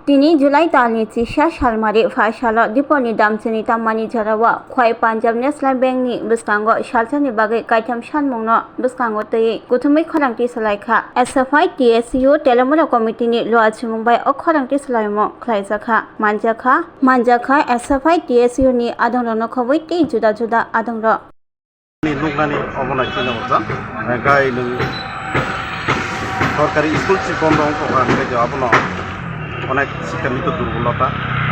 Tini July Tani Tisha Shalmari Fashala Diponi Damsini Tamani Jarawa Kwai Panjab National Bank ni Buskango Shaltani Bagai Kaitam Shanmongno Buskango Tei Gutumi Korangti Salaika SFI TSU Telemuna Committee ni Loach Mumbai O Korangti Salaimo Klaisaka Manjaka SFI TSU ni Adongro Kowiti Juda Juda Adongro Nuknani Obonaki Noza Gai সরকারি school বন্ধ ওখান থেকে আপনার অনেক শিক্ষার্থী দুর্বলতা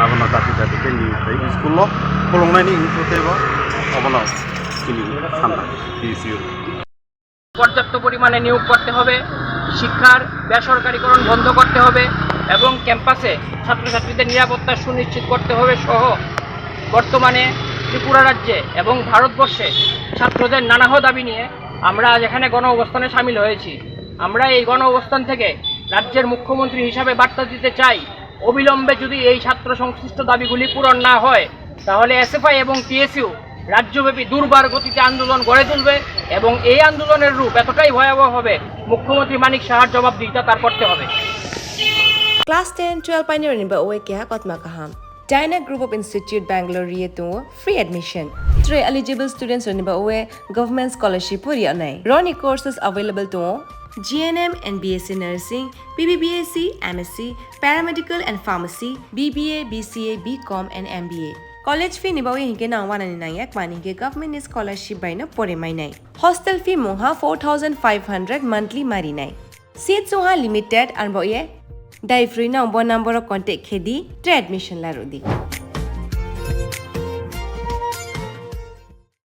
আপনার জাতি জাতিকে নিয়ে স্কুল ফলংনাयनि ইনক্লুডেব আপনার চিনি সামনা পিএসইউ পর্যাপ্ত পরিমাণে নিয়োগ করতে হবে, শিক্ষার বেসরকারীকরণ বন্ধ করতে হবে এবং ক্যাম্পাসে ছাত্রছাত্রীদের নিরাপত্তা সুনিশ্চিত করতে হবে সহ বর্তমানে ত্রিপুরা রাজ্যে এবং ভারতবর্ষে ছাত্রদের নানাহ দাবি নিয়ে আমরা আজ এখানে গণ অবস্থানে সামিল হয়েছি। আমরা এই গণ অবস্থান থেকে রাজ্যের মুখ্যমন্ত্রী হিসাবে বার্তা দিতে চাই, অবিলম্বে যদি এই ছাত্র সংশ্লিষ্ট দাবিগুলি পূরণ না হয় তাহলে এসএফআই এবং টিএসইউ রাজ্যব্যাপী দুর্বার গতিতে আন্দোলন গড়ে তুলবে এবং এই আন্দোলনের রূপ এতটাই ভয়াবহ হবে মুখ্যমন্ত্রী মানিক সাহার জবাবদিহিতা তার করতে হবে। Class 10-12 pioneer ni ba oe kya kotma kaham Dyna Group of Institute Bangalore to free admission. 3 eligible students ni ba oe government scholarship puri anai. Roni courses available to GNM and BSc Nursing, BBBSc, MSc, Paramedical and Pharmacy, BBA, BCA, BCom and MBA. College fee nibawi hinke na 199 mani ke government scholarship by na pore mai nai. Hostel fee moha 4500 monthly mari nai. Seats soha limited and boye dai free na number contact khedi admission la rodi.